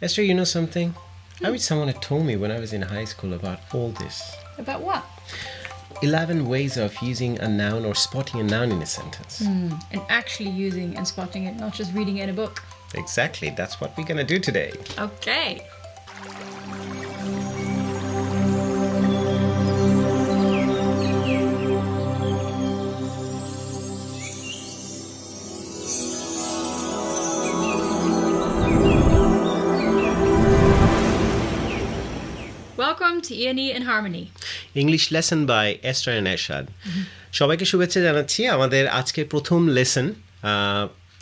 Esther, you know something? I wish someone had told me when I was in high school about all this. About what? 11 ways of using a noun or spotting a noun in a sentence. And actually using and spotting it, not just reading it in a book. Exactly, that's what we're gonna do today. Okay. Welcome to E&E in Harmony. English lesson by Esther and Ershad. সবাইকে শুভেচ্ছা জানাচ্ছি আমাদের আজকের প্রথম lesson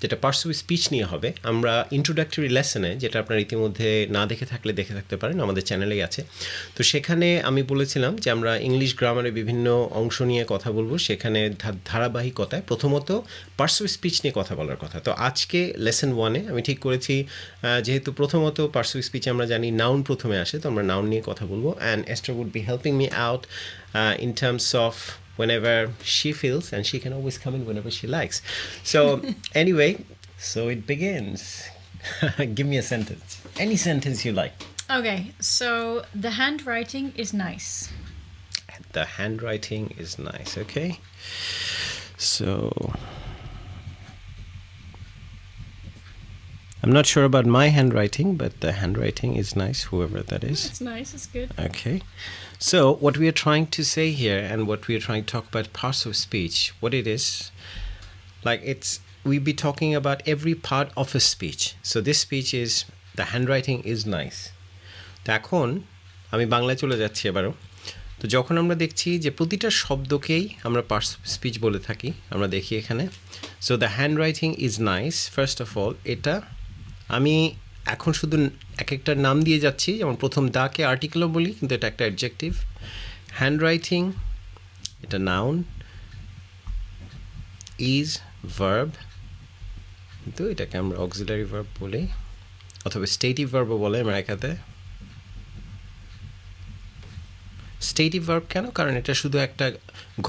যেটা পার্সুয়াল speech নিয়ে হবে। আমরা ইন্ট্রোডাক্টরি লেসনে যেটা আপনারা ইতিমধ্যে না দেখে থাকলে দেখে থাকতে পারেন, আমাদের চ্যানেলেই আছে। তো সেখানে আমি বলেছিলাম যে আমরা ইংলিশ গ্রামারের বিভিন্ন অংশ নিয়ে কথা বলবো, সেখানে ধারাবাহিকতায় প্রথমত পার্সুয়াল স্পিচ নিয়ে কথা বলার কথা। তো আজকে লেসন 1-এ আমি ঠিক করেছি যেহেতু প্রথমত পার্সুয়াল স্পিচে আমরা জানি নাউন প্রথমে আসে, তো আমরা নাউন নিয়ে কথা বলবো। And Esther would be helping me out in terms of whenever she feels, and she can always come in whenever she likes. So anyway, so it begins. Give me a sentence, any sentence you like. Okay, so the handwriting is nice. The handwriting is nice. Okay, so I'm not sure about my handwriting, but the handwriting is nice, whoever that is. It's nice, it's good. Okay, so what we are trying to say here and what we are trying to talk about parts of speech, what it is, like we'll be talking about every part of a speech. So this speech is, the handwriting is nice. তো এখন আমি বাংলায় চলে যাচ্ছি এবারও। তো যখন আমরা দেখছি যে প্রতিটা শব্দকেই আমরা পার্টস অফ স্পিচ বলে থাকি, আমরা দেখি এখানে so the handwriting is nice. First of all এটা আমি এখন শুধু এক একটা নাম দিয়ে যাচ্ছি, যেমন প্রথম দাকে আর্টিকেলও বলি, কিন্তু এটা একটা অ্যাডজেক্টিভ। হ্যান্ডরাইটিং এটা নাউন, ইজ ভার্ব, কিন্তু এটাকে আমরা অক্সিলারি ভার্ব বলি, অথবা স্টেটিভ ভার্বও বলে আমেরিকাতে। স্টেটিভ ভার্ব কেন? কারণ এটা শুধু একটা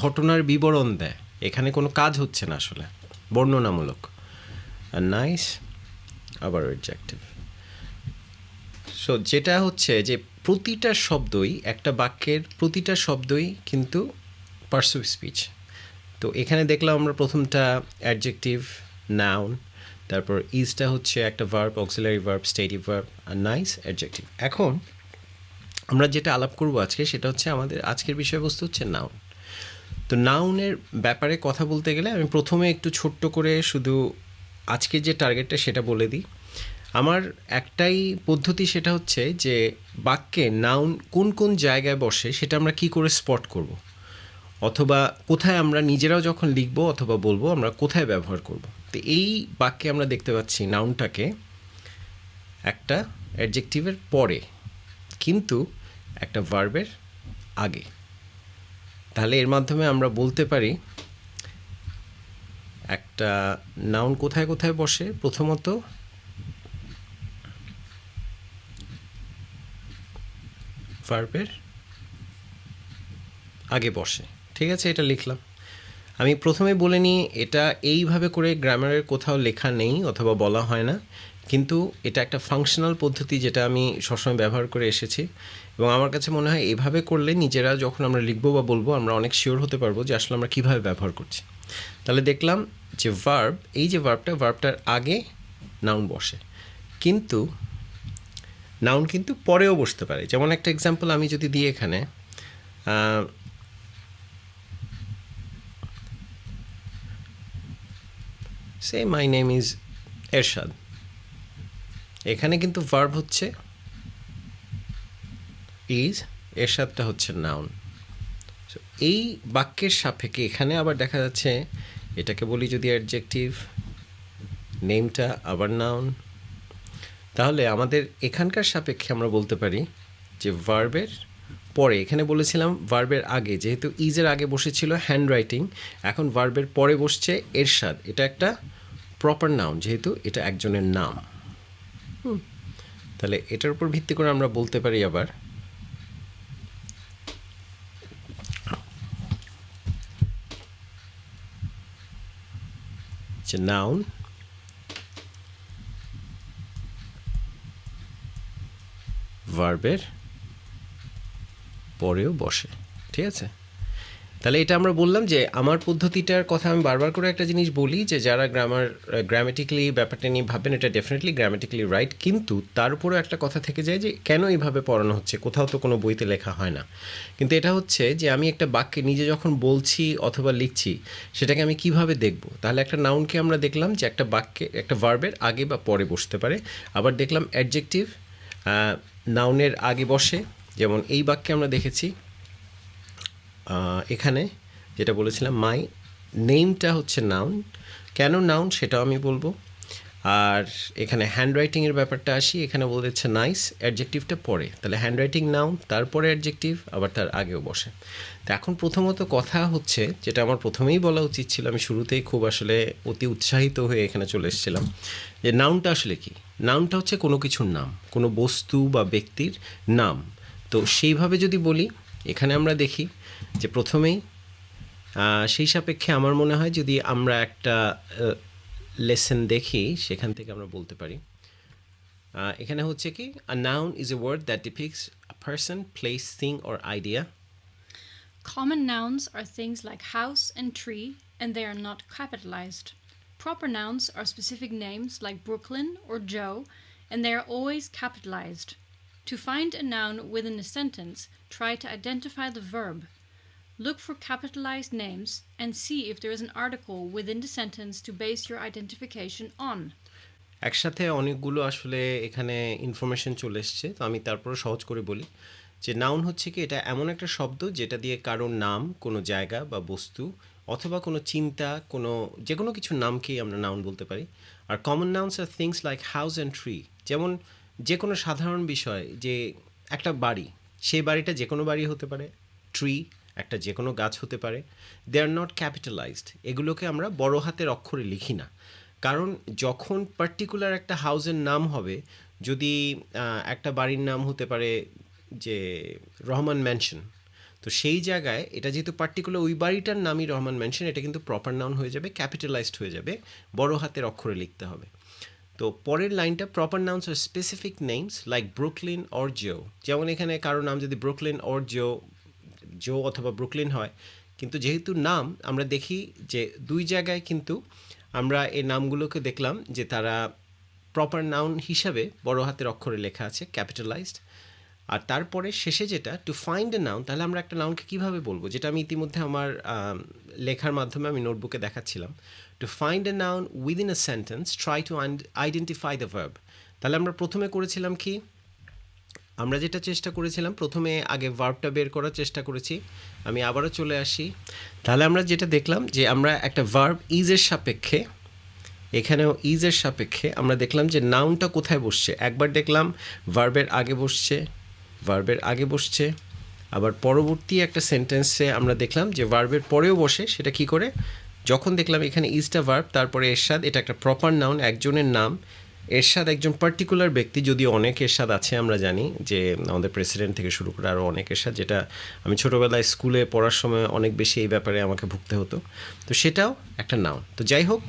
ঘটনার বিবরণ দেয়, এখানে কোনো কাজ হচ্ছে না, আসলে বর্ণনামূলক। আর নাইস আবার অ্যাডজেক্টিভ। সো যেটা হচ্ছে যে প্রতিটা শব্দই, একটা বাক্যের প্রতিটা শব্দই কিন্তু পার্টস অফ স্পিচ। তো এখানে দেখলাম আমরা প্রথমটা অ্যাডজেক্টিভ নাউন, তারপর ইজটা হচ্ছে একটা verb, auxiliary verb, stative verb, আর নাইস অ্যাডজেক্টিভ। এখন আমরা যেটা আলাপ করব আজকে সেটা হচ্ছে আমাদের আজকের বিষয়বস্তু হচ্ছে নাউন। তো নাউনের ব্যাপারে কথা বলতে গেলে আমি প্রথমে একটু ছোট্ট করে শুধু আজকের যে টার্গেটটা সেটা বলে দিই। আমার একটাই পদ্ধতি, সেটা হচ্ছে যে বাক্যে নাউন কোন কোন জায়গায় বসে সেটা আমরা কি করে স্পট করব, অথবা কোথায় আমরা নিজেরাও যখন লিখব অথবা বলবো আমরা কোথায় ব্যবহার করব। তো এই বাক্যে আমরা দেখতে পাচ্ছি নাউনটাকে একটা অ্যাডজেক্টিভের পরে, কিন্তু একটা ভার্বের আগে। তাহলে এর মাধ্যমে আমরা বলতে পারি একটা নাউন কোথায় কোথায় বসে। প্রথমত ভার্বের আগে বসে, ঠিক আছে, এটা লিখলাম। আমি প্রথমে বলে নিই এটা এইভাবে করে গ্রামারের কোথাও লেখা নেই অথবা বলা হয় না, কিন্তু এটা একটা ফাংশনাল পদ্ধতি যেটা আমি সবসময় ব্যবহার করে এসেছি, এবং আমার কাছে মনে হয় এভাবে করলে নিজেরা যখন আমরা লিখবো বা বলবো আমরা অনেক শিওর হতে পারবো যে আসলে আমরা কীভাবে ব্যবহার করছি। তাহলে দেখলাম যে ভার্ব, এই যে ভার্বটার আগে নাউন বসে, কিন্তু নাউন কিন্তু পরেও বসতে পারে। যেমন একটা এক্সাম্পল আমি যদি দিই এখানে, সে মাই নেম ইজ এরশাদ, এখানে কিন্তু ভার্ব হচ্ছে ইজ, এরশাদটা হচ্ছে নাউন। সো এই বাক্যের সাপেক্ষে এখানে আবার দেখা যাচ্ছে এটাকে বলি যদি অ্যাডজেক্টিভ, নেমটা আবার নাউন, তাহলে আমাদের এখানকার সাপেক্ষে আমরা বলতে পারি যে ভার্বের পরে, এখানে বলেছিলাম ভার্বের আগে, যেহেতু ইজের আগে বসেছিল হ্যান্ডরাইটিং, এখন ভার্বের পরে বসছে এরশাদ। এটা একটা প্রপার নাউন, যেহেতু এটা একজনের নাম। তাহলে এটার উপর ভিত্তি করে আমরা বলতে পারি আবার যে নাউন ভার্বের পরেও বসে, ঠিক আছে? তাহলে এটা আমরা বললাম যে আমার পদ্ধতিটার কথা আমি বারবার করে একটা জিনিস বলি যে যারা গ্রামাটিক্যালি ব্যাপারটা নিয়ে ভাববেন এটা ডেফিনেটলি গ্রামাটিক্যালি রাইট, কিন্তু তার উপরেও একটা কথা থেকে যায় যে কেন এইভাবে পড়ানো হচ্ছে, কোথাও তো কোনো বইতে লেখা হয় না। কিন্তু এটা হচ্ছে যে আমি একটা বাক্যে নিজে যখন বলছি অথবা লিখছি সেটাকে আমি কিভাবে দেখব। তাহলে একটা নাউনকে আমরা দেখলাম যে একটা বাক্যে একটা ভার্বের আগে বা পরে বসতে পারে, আবার দেখলাম অ্যাডজেক্টিভ নাউনের আগে বসে, যেমন এই বাক্যে আমরা দেখেছি এখানে যেটা বলেছিলাম মাই নেমটা হচ্ছে নাউন, কেন নাউন সেটাও আমি বলবো। আর এখানে হ্যান্ডরাইটিংয়ের ব্যাপারটা আসি, এখানে বলেছে নাইস, অ্যাডজেক্টিভটা পরে, তাহলে হ্যান্ডরাইটিং নাউন, তারপরে অ্যাডজেক্টিভ, আবার তার আগেও বসে। তো এখন প্রথমত কথা হচ্ছে যেটা আমার প্রথমেই বলা উচিত ছিল, আমি শুরুতেই খুব আসলে অতি উৎসাহিত হয়ে এখানে চলে এসেছিলাম, যে নাউনটা আসলে কি। নাউনটা হচ্ছে কোনো কিছুর নাম, কোনো বস্তু বা ব্যক্তির নাম। তো সেইভাবে যদি বলি এখানে আমরা দেখি যে প্রথমেই সেই সাপেক্ষে আমার মনে হয় যদি আমরা একটা লেসন দেখি সেখান থেকে আমরা বলতে পারি এখানে হচ্ছে কি a noun is a word that depicts a person, place, thing or idea. Common nouns are things like house and tree, and they are not capitalized. Proper nouns are specific names like Brooklyn or Joe, and they are always capitalized. To find a noun within a sentence, try to identify the verb. Look for capitalized names and see if there is an article within the sentence to base your identification on. একসাথে অনেকগুলো আসলে এখানে information চলে এসছে, তো আমি তারপরে সহজ করে বলি যে নাউন হচ্ছে কি এটা এমন একটা শব্দ যেটা দিয়ে কারোর নাম, কোনো জায়গা বা বস্তু অথবা কোনো চিন্তা, কোনো যে কোনো কিছুর নামকেই আমরা নাউন বলতে পারি। আর কমন নাউন্স আর things like house and tree, যেমন যে কোনো সাধারণ বিষয়, যে একটা বাড়ি, সেই বাড়িটা যে কোনো বাড়ি হতে পারে, ট্রি একটা যে কোনো গাছ হতে পারে, দে আর নট ক্যাপিটালাইজড, এগুলোকে আমরা বড় হাতের অক্ষরে লিখি না। কারণ যখন পার্টিকুলার একটা হাউসের নাম হবে, যদি একটা বাড়ির নাম হতে পারে যে রহমান ম্যানশন, তো সেই জায়গায় এটা যেহেতু পার্টিকুলার ওই বাড়িটার নামই রহমান ম্যানশন, এটা কিন্তু প্রপার নাউন হয়ে যাবে, ক্যাপিটালাইজড হয়ে যাবে, বড় হাতের অক্ষরে লিখতে হবে। তো পরের লাইনটা প্রপার নাউন্স আর specific names like Brooklyn or Joe, যেমন এখানে কারোর নাম যদি ব্রুকলিন অর জো অথবা ব্রুকলিন হয়, কিন্তু যেহেতু নাম আমরা দেখি যে দুই জায়গায় কিন্তু আমরা এই নামগুলোকে দেখলাম যে তারা প্রপার নাউন হিসাবে বড় হাতের অক্ষরে লেখা আছে, ক্যাপিটালাইজড। আর তারপরে শেষে যেটা টু ফাইন্ড এ নাউন, তাহলে আমরা একটা নাউনকে কীভাবে বলবো, যেটা আমি ইতিমধ্যে আমার লেখার মাধ্যমে আমি নোটবুকে দেখাচ্ছিলাম। To find a noun within a sentence try to identify the verb. তাহলে আমরা প্রথমে করেছিলাম কি, আমরা যেটা চেষ্টা করেছিলাম প্রথমে আগে ভার্বটা বের করার চেষ্টা করেছি। আমি আবারও চলে আসি, তাহলে আমরা যেটা দেখলাম যে আমরা একটা ভার্ব ইজের সাপেক্ষে, এখানেও ইজের সাপেক্ষে আমরা দেখলাম যে নাউনটা কোথায় বসছে। একবার দেখলাম ভার্বের আগে বসছে, আবার পরবর্তী একটা সেন্টেন্সে আমরা দেখলাম যে ভার্বের পরেও বসে। সেটা কি করে, যখন দেখলাম এখানে ইজটা ভার্ব, তারপরে এরশাদ, এটা একটা প্রপার নাউন, একজনের নাম। এরশাদ একজন পার্টিকুলার ব্যক্তি, যদিও অনেক এরশাদ আছে, আমরা জানি যে আমাদের প্রেসিডেন্ট থেকে শুরু করে আরও অনেক এরশাদ, যেটা আমি ছোটোবেলায় স্কুলে পড়ার সময় অনেক বেশি এই ব্যাপারে আমাকে ভুগতে হতো। তো সেটাও একটা নাউন। তো যাই হোক,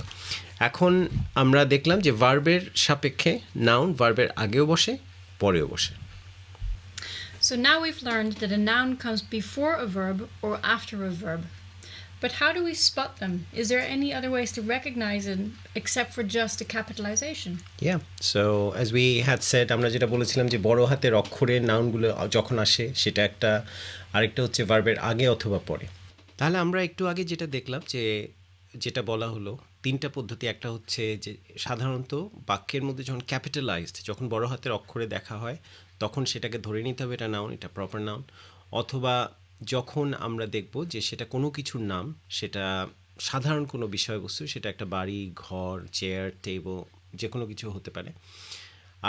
এখন আমরা দেখলাম যে ভার্বের সাপেক্ষে নাউন ভার্বের আগেও বসে, পরেও বসে। So now we've learned that a noun comes before a verb or after a verb. But how do we spot them? Is there any other ways to recognize them except for just a capitalization? Yeah, so as we had said, আমরা যেটা বলেছিলাম যে বড় হাতের অক্ষরে নাউনগুলো যখন আসে সেটা একটা, আরেকটা হচ্ছে ভার্বের আগে অথবা পরে। তাহলে আমরা একটু আগে যেটা দেখলাম যে যেটা বলা হলো তিনটা পদ্ধতি, একটা হচ্ছে যে সাধারণত বাক্যের মধ্যে যখন ক্যাপিটালাইজড, যখন বড় হাতের অক্ষরে দেখা হয় তখন সেটাকে ধরে নিতে হবে এটা নাউন, এটা প্রপার নাউন। অথবা যখন আমরা দেখব যে সেটা কোনো কিছুর নাম, সেটা সাধারণ কোনো বিষয়বস্তু, সেটা একটা বাড়ি, ঘর, চেয়ার, টেবল, যে কোনো কিছু হতে পারে।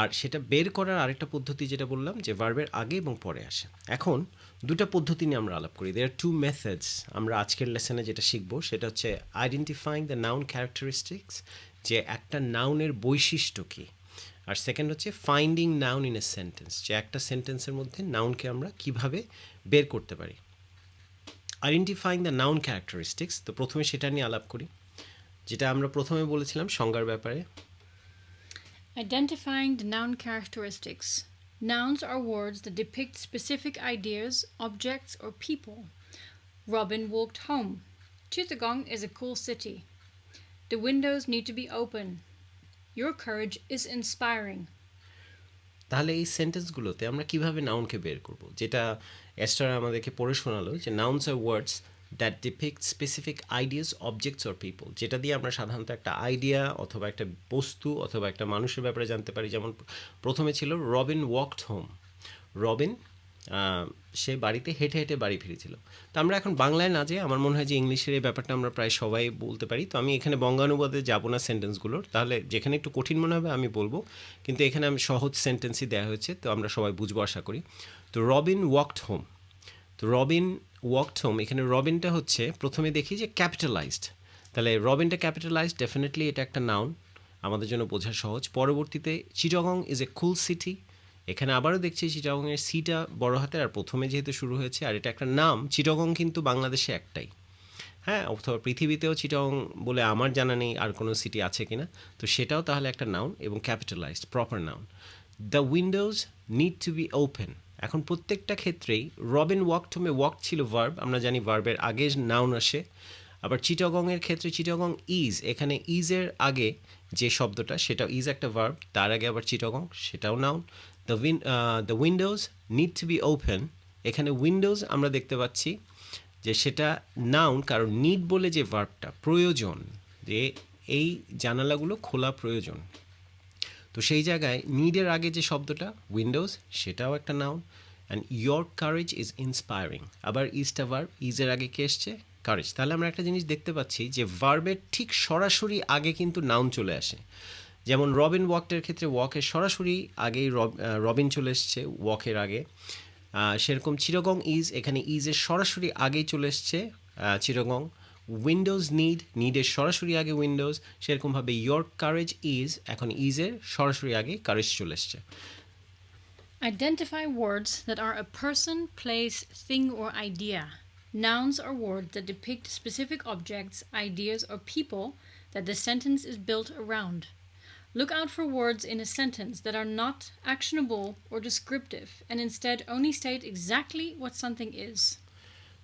আর সেটা বের করার আরেকটা পদ্ধতি যেটা বললাম যে ভার্বের আগে এবং পরে আসে। এখন দুটা পদ্ধতি নিয়ে আমরা আলাপ করি। দেয়ার আর টু মেথডস। আমরা আজকের লেসনে যেটা শিখব সেটা হচ্ছে আইডেন্টিফাইং দ্য নাউন ক্যারেক্টারিস্টিক্স, যে একটা নাউনের বৈশিষ্ট্য কী। আর সেকেন্ড হচ্ছে finding noun in a sentence, যে একটা সেন্টেন্সের মধ্যে নাউনকে আমরা কিভাবে বের করতে পারি। আইডেন্টিফাইং দ্য নাউন ক্যারেক্টারিস্টিক্স, তো প্রথমে সেটা নিয়ে আলাপ করি, যেটা আমরা প্রথমে বলেছিলাম সংজ্ঞার ব্যাপারে। Identifying the noun characteristics. Nouns are words that depict specific ideas, objects, or people. Robin walked home. Chittagong is a cool city. The windows need to be open. Your courage is inspiring. তাহলে এই সেন্টেন্সগুলোতে আমরা কিভাবে নাউনকে বের করব, যেটা ester আমাদেরকে পড়ে শোনালো যে nouns are words that depict specific ideas, objects or people, যেটা দিয়ে আমরা সাধারণত একটা আইডিয়া অথবা একটা বস্তু অথবা একটা মানুষের ব্যাপারে জানতে পারি। যেমন প্রথমে ছিল রবিন ওয়াকড হোম। রবিন সে বাড়িতে হেঁটে হেঁটে বাড়ি ফিরেছিল। তো আমরা এখন বাংলায় না যেয়ে আমার মনে হয় যে ইংলিশের এই ব্যাপারটা আমরা প্রায় সবাই বলতে পারি। তো আমি এখানে বঙ্গানুবাদে যাব না সেন্টেন্সগুলোর, তাহলে যেখানে একটু কঠিন মনে হবে আমি বলবো, কিন্তু এখানে আমি সহজ সেন্টেন্সই দেওয়া হয়েছে, তো আমরা সবাই বুঝবো আশা করি। তো রবিন ওয়াকড হোম, তো রবিন ওয়াকড হোম, এখানে রবিনটা হচ্ছে প্রথমে দেখি যে ক্যাপিটালাইজড, তাহলে রবিনটা ক্যাপিটালাইজড, ডেফিনেটলি এটা একটা নাউন, আমাদের জন্য বোঝা সহজ। পরবর্তীতে Chittagong is a cool city, এখানে আবারও দেখছি চিটাগংয়ের সিটা বড় হাতের, আর প্রথমে যেহেতু শুরু হয়েছে, আর এটা একটা নাম। চিটাগং কিন্তু বাংলাদেশে একটাই, হ্যাঁ, অথবা পৃথিবীতেও চিটাগং বলে আমার জানা নেই আর কোনো সিটি আছে কিনা, তো সেটাও তাহলে একটা নাউন এবং capitalised, proper noun. The windows need to be open, এখন প্রত্যেকটা ক্ষেত্রেই রবিন ওয়াকড হোমে ওয়াক ছিল ভার্ব, আমরা জানি ভার্বের আগে নাউন আসে। আবার চিটাগংয়ের ক্ষেত্রে চিটাগং ইজ, এখানে ইজের আগে যে শব্দটা সেটাও ইজ একটা ভার্ব, তার আগে আবার চিটাগং, সেটাও noun. The windows need to be open, এখানে উইন্ডোজ আমরা দেখতে পাচ্ছি যে সেটা নাউন, কারণ নিড বলে যে ভার্বটা, প্রয়োজন, যে এই জানালাগুলো খোলা প্রয়োজন, তো সেই জায়গায় নিডের আগে যে শব্দটা উইন্ডোজ, সেটাও একটা noun. And your courage is inspiring, আবার ইজটা ভার্ব, ইজের আগে কে এসছে, কারেজ। তাহলে আমরা একটা জিনিস দেখতে পাচ্ছি যে ভার্বের ঠিক সরাসরি আগে কিন্তু নাউন চলে আসে। যেমন রবিন ওয়াকের ক্ষেত্রে ওয়াকের সরাসরি আগেই রবিন চলে এসছে ওয়াকের আগে, সেরকম চিটাগং ইজ, এখানে ইজের সরাসরি আগেই চলে এসছে চিটাগং। উইন্ডোজ নিডের সরাসরি আগে উইন্ডোজ, সেরকমভাবে ইয়োর কারেজ ইজ, এখন ইজের সরাসরি আগে কারেজ চলে এসছে। Identify words that are a person, place, thing, or idea. Nouns are words that depict specific objects, ideas, or people that the sentence is built around. Look out for words in a sentence that are not actionable or descriptive and instead only state exactly what something is.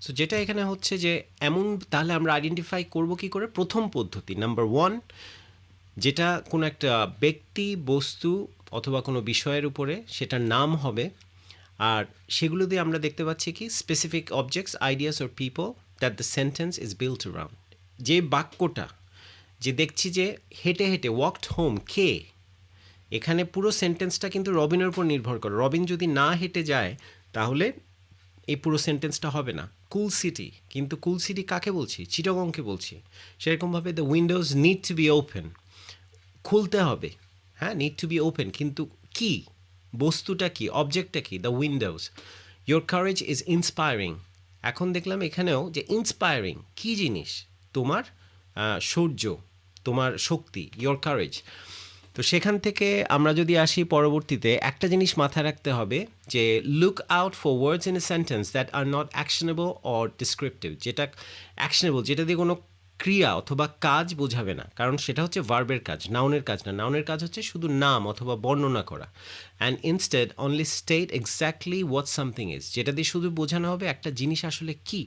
So যেটা এখানে হচ্ছে যে এমন, তাহলে আমরা identify করব কি করে, প্রথম পদ্ধতি নাম্বার 1, যেটা কোনো একটা ব্যক্তি, বস্তু অথবা কোনো বিষয়ের উপরে সেটার নাম হবে, আর সেগুলো দিয়ে আমরা দেখতে পাচ্ছি কি specific objects, ideas or people that the sentence is built around. যে বাক্যটা, যে দেখছি যে হেঁটে হেঁটে ওয়াকড হোম, কে, এখানে পুরো সেন্টেন্সটা কিন্তু রবিনের উপর নির্ভর করে। রবিন যদি না হেঁটে যায় তাহলে এই পুরো সেন্টেন্সটা হবে না। কুল সিটি, কিন্তু কুল সিটি কাকে বলছি, চিটাগংকে বলছি। সেরকমভাবে the windows need to be open, খুলতে হবে, হ্যাঁ, নিড টু বি ওপেন, কিন্তু কি, বস্তুটা কি, অবজেক্টটা কি, the Windows. Your courage is inspiring, এখন দেখলাম এখানেও যে ইন্সপায়ারিং কী জিনিস, তোমার শৌর্য, তোমার শক্তি, ইয়োর কারেজ। তো সেখান থেকে আমরা যদি আসি পরবর্তীতে, একটা জিনিস মাথায় রাখতে হবে যে look out for words in a sentence that are not actionable or descriptive, যেটা অ্যাকশনেবল, যেটা দিয়ে কোনো ক্রিয়া অথবা কাজ বোঝাবে না, কারণ সেটা হচ্ছে ভার্বের কাজ, নাউনের কাজ না। নাউনের কাজ হচ্ছে শুধু নাম অথবা বর্ণনা করা। And instead only state exactly what something is, যেটা দিয়ে শুধু বোঝানো হবে একটা জিনিস আসলে কী।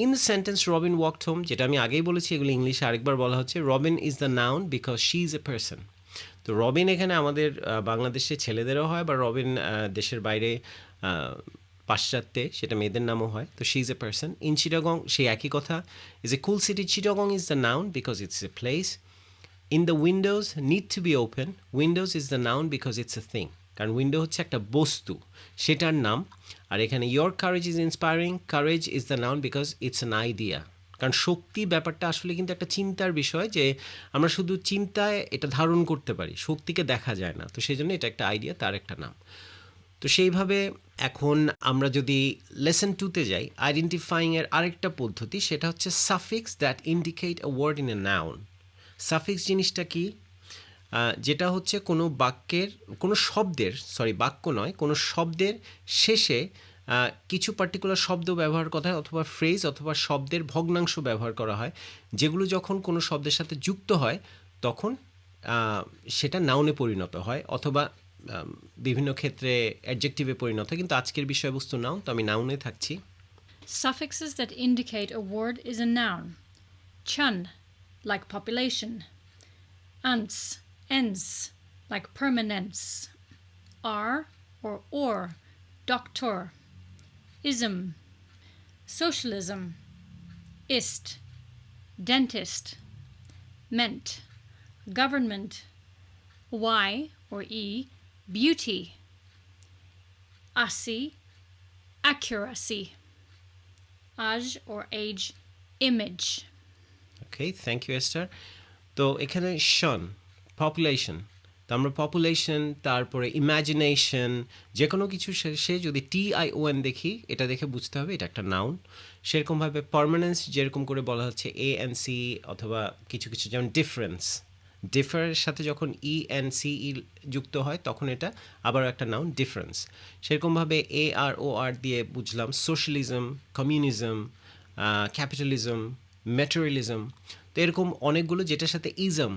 In the sentence Robin walked home, যেটা আমি আগেই বলেছি, এগুলো ইংলিশে আরেকবার বলা হচ্ছে, Robin is the noun because she is a person. তো রবিন এখানে আমাদের বাংলাদেশে ছেলেদেরও হয়, বা রবিন দেশের বাইরে পাশ্চাত্যে সেটা মেয়েদের নামও হয়। তো she is a person. In Chittagong সেই একই কথা, is a cool city, Chittagong is the noun because it's a place. In the windows need to be open, windows is the noun because it's a thing, কারণ window হচ্ছে একটা বস্তু, সেটার নাম। আর এখানে your courage is inspiring, courage is the noun because it's an idea, কারণ শক্তি ব্যাপারটা আসলে কিন্তু একটা চিন্তার বিষয়, যে আমরা শুধু চিন্তায় এটা ধারণ করতে পারি, শক্তিকে দেখা যায় না, তো সেই জন্য এটা একটা আইডিয়া, তার একটা নাম। তো সেইভাবে এখন আমরা যদি লেসন 2তে যাই, আইডেন্টিফাইংয়ের আরেকটা পদ্ধতি, সেটা হচ্ছে suffix that indicate a word in a noun. Suffix জিনিসটা কি, যেটা হচ্ছে কোনো বাক্যের, কোনো শব্দের, বাক্য নয়, কোনো শব্দের শেষে কিছু পার্টিকুলার শব্দ ব্যবহার করা হয়, অথবা ফ্রেজ অথবা শব্দের ভগ্নাংশ ব্যবহার করা হয়, যেগুলো যখন কোনো শব্দের সাথে যুক্ত হয় তখন সেটা নাউনে পরিণত হয়, অথবা বিভিন্ন ক্ষেত্রে অ্যাডজেক্টিভে পরিণত হয়, কিন্তু আজকের বিষয়বস্তু নাউন, তো আমি নাউনে থাকছি। Suffixes that indicate a word is a noun. Chun, like population. Ants, ens, like permanence. Are or, doctor. Ism, socialism. Ist, dentist. Meant, government. Y or e, beauty. Asi, accuracy. Age or age, image. Okay, thank you Esther. তো এখানে শন, population, তো আমরা population, তারপরে imagination, যে কোনো কিছু শেষে যদি TION দেখি, এটা দেখে বুঝতে হবে এটা একটা নাউন। সেরকমভাবে পার্মানেন্স, যেরকম করে বলা হচ্ছে ANC, অথবা কিছু কিছু যেমন ডিফারেন্স, ডিফারের সাথে যখন ENCE যুক্ত হয় তখন এটা আবার একটা নাউন, ডিফারেন্স। সেরকমভাবে AROR দিয়ে বুঝলাম সোশ্যালিজম, কমিউনিজম, ক্যাপিটালিজম, ম্যাটেরিয়ালিজম। তো এরকম অনেকগুলো, যেটার সাথে ইজম,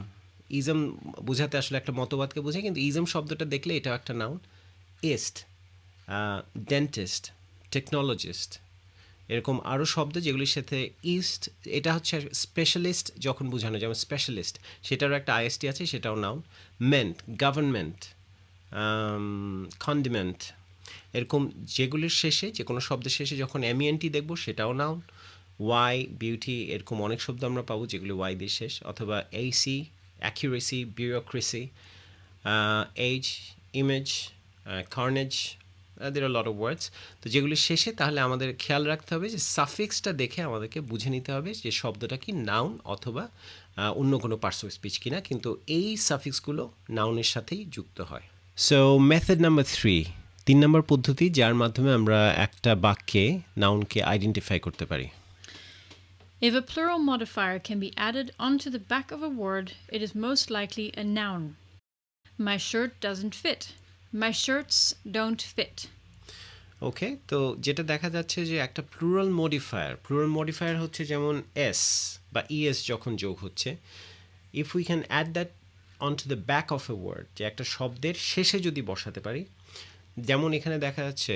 ইজম বোঝাতে আসলে একটা মতবাদকে বোঝায়, কিন্তু ইজম শব্দটা দেখলে এটাও একটা নাউন। ইস্ট, ডেন্টিস্ট, টেকনোলজিস্ট, এরকম আরও শব্দ যেগুলির সাথে ইস্ট, এটা হচ্ছে স্পেশালিস্ট যখন বোঝানো, যেমন স্পেশালিস্ট, সেটারও একটা IST আছে, সেটাও নাউন। মেন্ট, গভর্নমেন্ট, কন্ডিমেন্ট, এরকম যেগুলির শেষে, যে কোনো শব্দের শেষে যখন MENT দেখব সেটাও নাউন। ওয়াই, বিউটি, এরকম অনেক শব্দ আমরা পাবো যেগুলি ওয়াই দিয়ে শেষ, অথবা AC, accuracy, bureaucracy, age, image, carnage, দের আর লট অফ ওয়ার্ডস। তো যেগুলি শেষে, তাহলে আমাদের খেয়াল রাখতে হবে যে সাফিক্সটা দেখে আমাদেরকে বুঝে নিতে হবে যে শব্দটা কি নাউন অথবা অন্য কোনো পার্টস অফ স্পিচ কিনা, কিন্তু এই সাফিক্সগুলো নাউনের সাথেই যুক্ত হয়। সো মেথড নাম্বার 3, 3 নম্বর পদ্ধতি, যার মাধ্যমে আমরা একটা বাক্যে নাউনকে আইডেন্টিফাই করতে পারি। If a plural modifier can be added onto the back of a word, it is most likely a noun. My shirt doesn't fit. My shirts don't fit. ওকে, তো যেটা দেখা যাচ্ছে যে একটা প্লুরাল মডিফায়ার হচ্ছে যেমন এস বা ES যখন যোগ হচ্ছে, if we can add that on to the back of a word, যে একটা শব্দের শেষে যদি বসাতে পারি, যেমন এখানে দেখা যাচ্ছে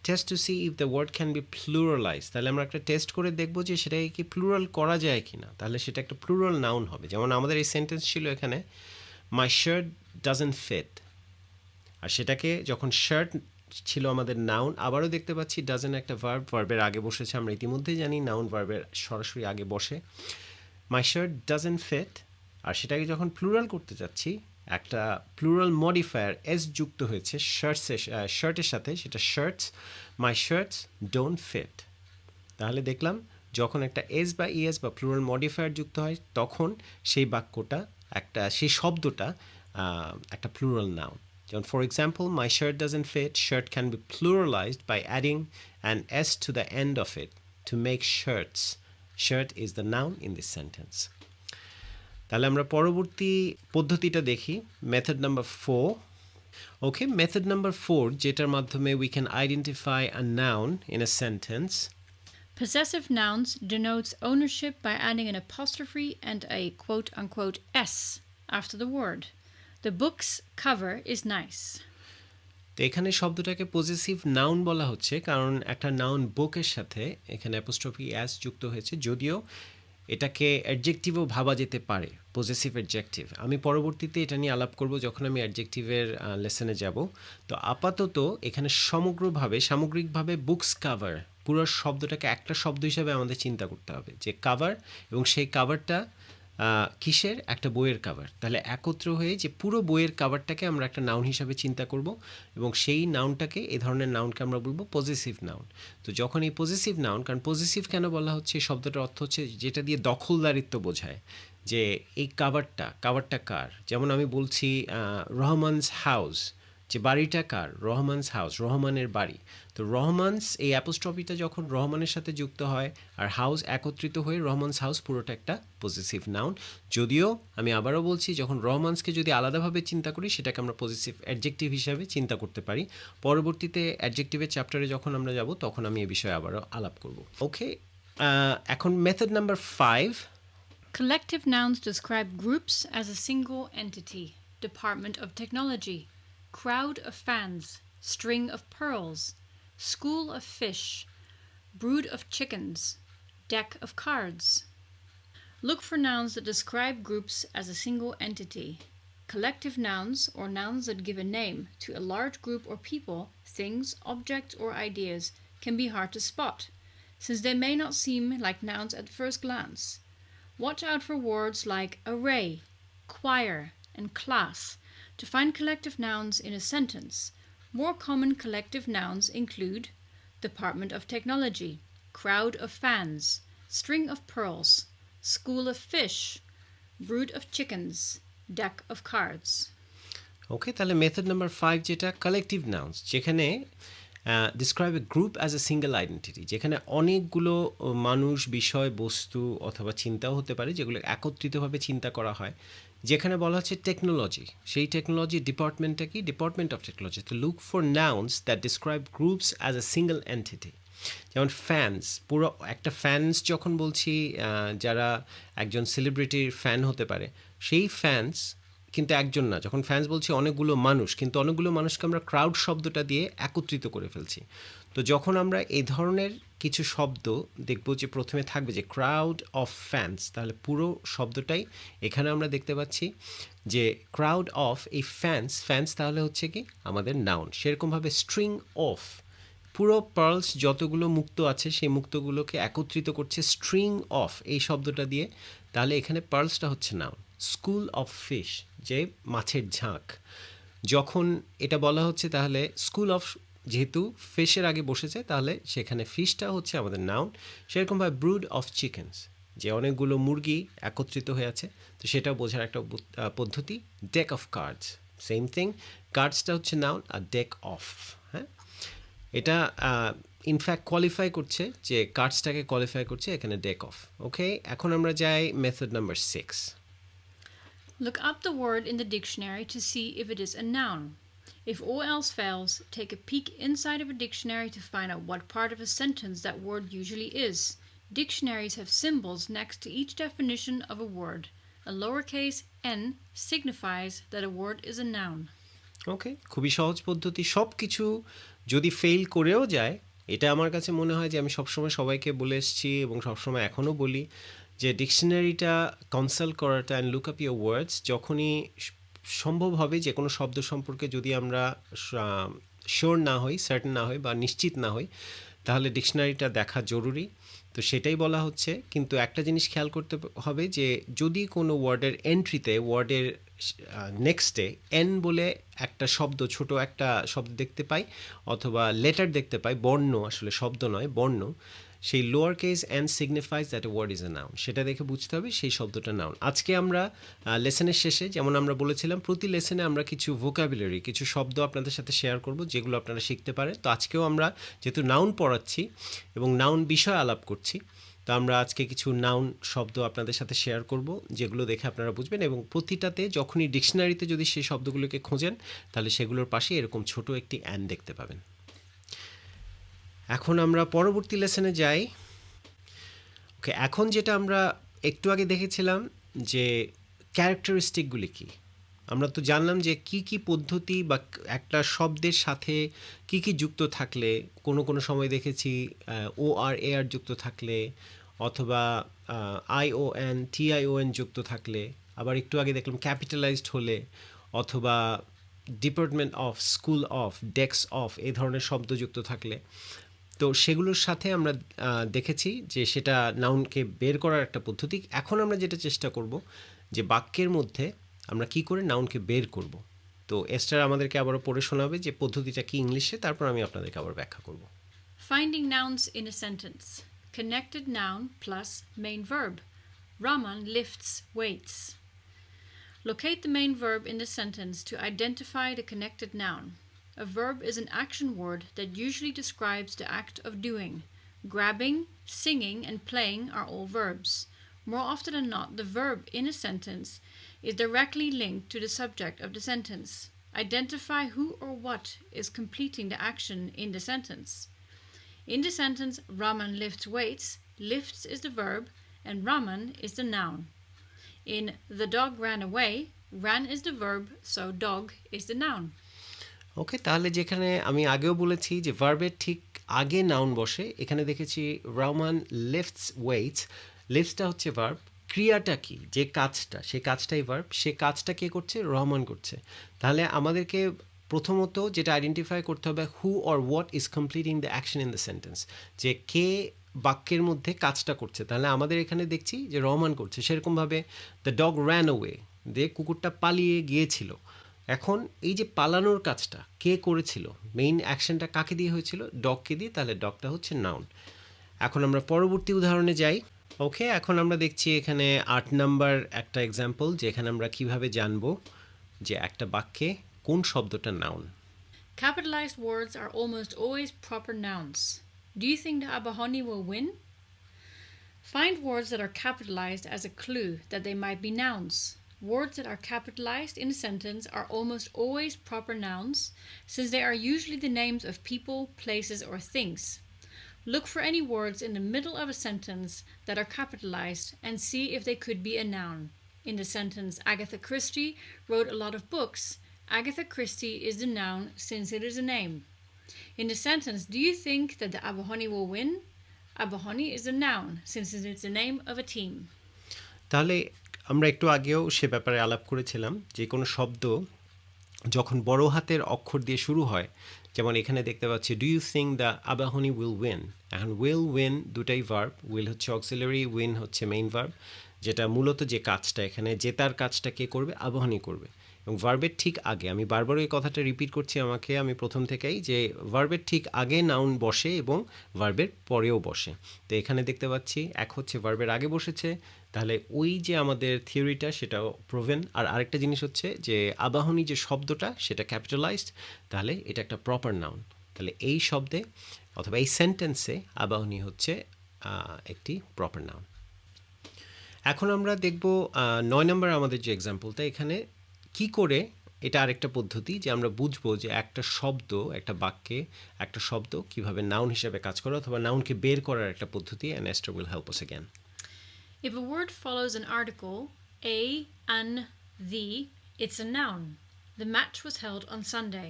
test to see if the word can be pluralize, তাহলে আমরা একটা টেস্ট করে দেখব যে সেটাকে কি প্লুরাল করা যায় কি না, তাহলে সেটা একটা প্লুরাল নাউন হবে। যেমন আমাদের এই সেন্টেন্স ছিল এখানে, মাই শার্ট ডাজন্ট ফিট, আর সেটাকে যখন শার্ট ছিল আমাদের নাউন, আবারও দেখতে পাচ্ছি ডাজেন্ট একটা ভার্ব, ভার্বের আগে বসেছে, আমরা ইতিমধ্যেই জানি নাউন ভার্বের সরাসরি আগে বসে। মাই শার্ট ডাজেন্ট ফিট, আর সেটাকে যখন প্লুরাল করতে যাচ্ছি, একটা প্লুরাল মডিফায়ার এস যুক্ত হয়েছে শার্টের সাথে, সেটা shirts, my shirts don't fit. তাহলে দেখলাম যখন একটা এস বা ES বা প্লুরাল মডিফায়ার যুক্ত হয়, তখন সেই বাক্যটা সেই শব্দটা একটা প্লুরাল নাউন। যেমন for example, my shirt doesn't fit, shirt can be pluralized by adding an S to the end of it to make shirts. Shirt is the noun in this sentence. তাহলে আমরা পরবর্তী পদ্ধতিটা দেখি, method number 4। Okay, method number 4, যেটার মাধ্যমে we can identify a noun in a sentence. Possessive nouns denotes ownership by adding an apostrophe and a quote-unquote S after the word. The book's cover is nice. তো এখানে শব্দটাকে possessive noun বলা হচ্ছে, কারণ একটা noun বুকের সাথে এখানে অ্যাপোস্ট্রফি অ্যাস যুক্ত হয়েছে, যদিও এটাকে অ্যাডজেক্টিভও ভাবা যেতে পারে, পজেসিভ অ্যাডজেক্টিভ। আমি পরবর্তীতে এটা নিয়ে আলাপ করব যখন আমি অ্যাডজেক্টিভের লেসনে যাব। তো আপাতত এখানে সামগ্রিকভাবে বুকস কাভার, পুরো শব্দটাকে একটা শব্দ হিসাবে আমাদের চিন্তা করতে হবে, যে কাভার, এবং সেই কাভারটা কিসের, একটা বইয়ের কাভার। তাহলে একত্র হয়ে যে পুরো বইয়ের কাভারটাকে আমরা একটা নাউন হিসাবে চিন্তা করব, এবং সেই নাউনটাকে, এই ধরনের নাউনকে আমরা বলবো পজেসিভ নাউন। তো যখন এই পজেসিভ নাউন, কারণ পজেসিভ কেন বলা হচ্ছে, এই শব্দটার অর্থ হচ্ছে যেটা দিয়ে দখলদারিত্ব বোঝায়, যে এই কাভারটা কার। যেমন আমি বলছি রহমানস হাউস, যে বাড়িটা কার, রহমানস হাউস, রহমানের বাড়ি। তো রহমানস, এই অ্যাপোস্ট্রফিটা যখন রহমানের সাথে যুক্ত হয় আর হাউস একত্রিত হয়ে রহমানস হাউস, পুরোটা একটা পজেসিভ নাউন। যদিও আমি আবারও বলছি, যখন রহমানসকে যদি আলাদাভাবে চিন্তা করি, সেটাকে আমরা পজেসিভ অ্যাডজেক্টিভ হিসাবে চিন্তা করতে পারি। পরবর্তীতে অ্যাডজেক্টিভের চ্যাপ্টারে যখন আমরা যাব, তখন আমি এই বিষয়ে আবারও আলাপ করব। ওকে, এখন method number 5। Collective nouns describe groups as a single entity. Department of Technology. crowd of fans, string of pearls, school of fish, brood of chickens, deck of cards. Look for nouns that describe groups as a single entity. Collective nouns, or nouns that give a name to a large group or people, things, objects, or ideas, can be hard to spot, since they may not seem like nouns at first glance. Watch out for words like array, choir, and class to find collective nouns in a sentence. More common collective nouns include Department of Technology, crowd of fans, string of pearls, school of fish, brood of chickens, deck of cards. ওকে, তাহলে method number 5 যেটা collective nouns, যেখানে describe A group as a single identity, যেখানে অনেকগুলো মানুষ, বিষয়, বস্তু অথবা চিন্তাও হতে পারে যেগুলো একত্রিতভাবে চিন্তা করা হয়। যেখানে বলা হচ্ছে টেকনোলজি, সেই টেকনোলজি ডিপার্টমেন্টটা কি? Department of technology. তো look for nouns that describe groups as a single entity. যেমন ফ্যান্স, পুরো একটা ফ্যান্স যখন বলছি, যারা একজন সেলিব্রিটির ফ্যান হতে পারে, সেই ফ্যান্স কিন্তু একজন না। যখন ফ্যান্স বলছি অনেকগুলো মানুষ, কিন্তু অনেকগুলো মানুষকে আমরা ক্রাউড শব্দটা দিয়ে একত্রিত করে ফেলছি। তো যখন আমরা এই ধরনের কিছু শব্দ দেখব যে প্রথমে থাকবে যে ক্রাউড অফ ফ্যান্স, তাহলে পুরো শব্দটাই এখানে আমরা দেখতে পাচ্ছি যে ক্রাউড অফ, এই ফ্যান্স তাহলে হচ্ছে কি আমাদের নাউন। সেরকমভাবে স্ট্রিং অফ, পুরো পার্লস যতগুলো মুক্ত আছে সেই মুক্তগুলোকে একত্রিত করছে স্ট্রিং অফ এই শব্দটা দিয়ে, তাহলে এখানে পার্লসটা হচ্ছে নাউন। স্কুল অফ ফিশ, যে মাছের ঝাঁক, যখন এটা বলা হচ্ছে তাহলে স্কুল অফ, যেহেতু ফিশের আগে বসেছে তাহলে সেখানে ফিশটা হচ্ছে আমাদের নাউন। সেরকমভাবে ব্রুড অফ চিকেন্স, যে অনেকগুলো মুরগি একত্রিত হয়ে আছে, তো সেটাও বোঝার একটা পদ্ধতি। Deck of cards, same thing, কার্ডসটা হচ্ছে নাউন আর ডেক অফ, হ্যাঁ, এটা ইনফ্যাক্ট কোয়ালিফাই করছে, যে কার্ডসটাকে কোয়ালিফাই করছে এখানে ডেক অফ। ওকে, এখন আমরা যাই method number 6। Look up the word in the dictionary to see if it is a noun. If all else fails, take a peek inside of a dictionary to find out what part of a sentence that word usually is. Dictionaries have symbols next to each definition of a word. A lowercase n signifies that a word is a noun. ওকে, খুবই সহজ পদ্ধতি। সব কিছু যদি fail করেও যায়, এটা আমার কাছে মনে হয় যে আমি সবসময় সবাইকে বলে এসেছি এবং সবসময় এখনও বলি যে ডিকশনারিটা কনসাল্ট করাটা and look up your words যখনই সম্ভব হবে, যে কোনো শব্দ সম্পর্কে যদি আমরা শিওর না হই, সার্টেন না হই বা নিশ্চিত না হই, তাহলে ডিকশনারিটা দেখা জরুরি। তো সেটাই বলা হচ্ছে। কিন্তু একটা জিনিস খেয়াল করতে হবে যে যদি কোনো ওয়ার্ডের এন্ট্রিতে, ওয়ার্ডের নেক্সটে এন বলে একটা শব্দ, ছোট একটা শব্দ দেখতে পাই অথবা লেটার দেখতে পাই, বর্ণ, আসলে শব্দ নয় বর্ণ, সেই lower case n signifies that a word is a noun, সেটা দেখে বুঝতে হবে সেই শব্দটা নাউন। আজকে আমরা লেসনের শেষে, যেমন আমরা বলেছিলাম, প্রতি লেসনে আমরা কিছু ভোকাবুলারি, কিছু শব্দ আপনাদের সাথে শেয়ার করব যেগুলো আপনারা শিখতে পারেন। তো আজকেও আমরা যেহেতু নাউন পড়াচ্ছি এবং নাউন বিষয় আলাপ করছি, তো আমরা আজকে কিছু নাউন শব্দ আপনাদের সাথে শেয়ার করব যেগুলো দেখে আপনারা বুঝবেন, এবং প্রতিটাতে যখনই ডিকশনারিতে যদি সেই শব্দগুলোকে খোঁজেন তাহলে সেগুলোর পাশে এরকম ছোট একটি অ্যান দেখতে পাবেন। এখন আমরা পরবর্তী লেসনে যাই। ওকে, এখন যেটা আমরা একটু আগে দেখেছিলাম যে ক্যারেক্টারিস্টিকগুলি কী, আমরা তো জানলাম যে কি কি পদ্ধতি বা একটা শব্দের সাথে কি কি যুক্ত থাকলে, কোনো কোনো সময় দেখেছি ও আর এ আর যুক্ত থাকলে, অথবা ION TION যুক্ত থাকলে, আবার একটু আগে দেখলাম ক্যাপিটালাইজড হলে, অথবা department of, school of, desk of, এই ধরনের শব্দ যুক্ত থাকলে। তো সেগুলোর সাথে আমরা দেখেছি যে সেটা নাউনকে বের করার একটা পদ্ধতি। এখন আমরা যেটা চেষ্টা করব যে বাক্যের মধ্যে আমরা কি করে নাউনকে বের করব। তো এস্টার আমাদেরকে আবারও পড়ে শোনাবে যে পদ্ধতিটা কি ইংলিশে, তারপর আমি আপনাদেরকে আবার ব্যাখ্যা করব। Finding nouns in a sentence. Connected noun plus main verb. Raman lifts weights. Locate the main verb in the sentence to identify the connected noun. A verb is an action word that usually describes the act of doing. Grabbing, singing, and playing are all verbs. More often than not, the verb in a sentence is directly linked to the subject of the sentence. Identify who or what is completing the action in the sentence. In the sentence, Raman lifts weights, lifts is the verb and Raman is the noun. In the dog ran away, ran is the verb, so dog is the noun. ওকে, তাহলে যেখানে আমি আগেও বলেছি যে ভার্বের ঠিক আগে noun বসে, এখানে দেখেছি রহমান লিফটস ওয়েটস। লিফটসটা হচ্ছে ভার্ব, ক্রিয়াটা কি, যে কাজটা, সেই কাজটাই ভার্ব, সে কাজটা কে করছে, রহমান করছে। তাহলে আমাদেরকে প্রথমত যেটা আইডেন্টিফাই করতে হবে, হু or what is completing the action in the sentence, যে কে বাক্যের মধ্যে কাজটা করছে। তাহলে আমাদের এখানে দেখছি যে রহমান করছে। সেরকমভাবে দ্য ডগ র্যান ওয়ে, যে কুকুরটা পালিয়ে গিয়েছিল। এখন এই যে পালানোর কাজটা কে করেছিল, মেইন অ্যাকশনটা কাকে দিয়ে হয়েছিল, ডগকে দিয়ে, তাহলে ডগটা হচ্ছে নাউন। এখন আমরা পরবর্তী উদাহরণে যাই। ওকে, এখন আমরা দেখছি এখানে 8 নাম্বার একটা এক্সাম্পল, যেখানে আমরা কিভাবে জানবো যে একটা বাক্যে কোন শব্দটা noun. Capitalized words are almost always proper nouns. Do you think the Abahani will win? Find words that are capitalized as a clue that they might be nouns. Words that are capitalized in a sentence are almost always proper nouns, since they are usually the names of people, places, or things. Look for any words in the middle of a sentence that are capitalized and see if they could be a noun. In the sentence, Agatha Christie wrote a lot of books. Agatha Christie is the noun since it is a name. In the sentence, do you think that the Abahani will win? Abahani is a noun since it is the name of a team. তাহলে আমরা একটু আগেও সে ব্যাপারে আলাপ করেছিলাম, যে কোনো শব্দ যখন বড় হাতের অক্ষর দিয়ে শুরু হয়, যেমন এখানে দেখতে পাচ্ছি do you think the Abahani will win. এখন উইল উইন দুটাই ভার্ব, উইল হচ্ছে অক্সিলারি, উইন হচ্ছে মেইন ভার্ব, যেটা মূলত যে কাজটা এখানে জেতার কাজটা কে করবে, আবাহনী করবে। এবং ভার্বের ঠিক আগে, আমি বারবার এই কথাটা রিপিট করছি আমি প্রথম থেকেই, যে ভার্বের ঠিক আগে নাউন বসে এবং ভার্বের পরেও বসে। তো এখানে দেখতে পাচ্ছি এক হচ্ছে ভার্বের আগে বসেছে, তাহলে ওই যে আমাদের থিওরিটা সেটাও প্রুভেন। আর আরেকটা জিনিস হচ্ছে যে আবাহনী যে শব্দটা সেটা ক্যাপিটালাইজড, তাহলে এটা একটা প্রপার নাউন। তাহলে এই শব্দে অথবা এই সেন্টেন্সে আবাহনী হচ্ছে একটি প্রপার নাউন। এখন আমরা দেখব 9 নম্বর আমাদের যে এক্সাম্পলটা, এখানে কি করে, এটা আরেকটা পদ্ধতি যে আমরা বুঝবো যে একটা শব্দ, একটা বাক্যে একটা শব্দ কিভাবে নাউন হিসেবে কাজ করে, অথবা নাউনকে বের করার একটা পদ্ধতি, and Esther will help us again. If a word follows an article, a, an, the, it's a noun. The match was held on Sunday.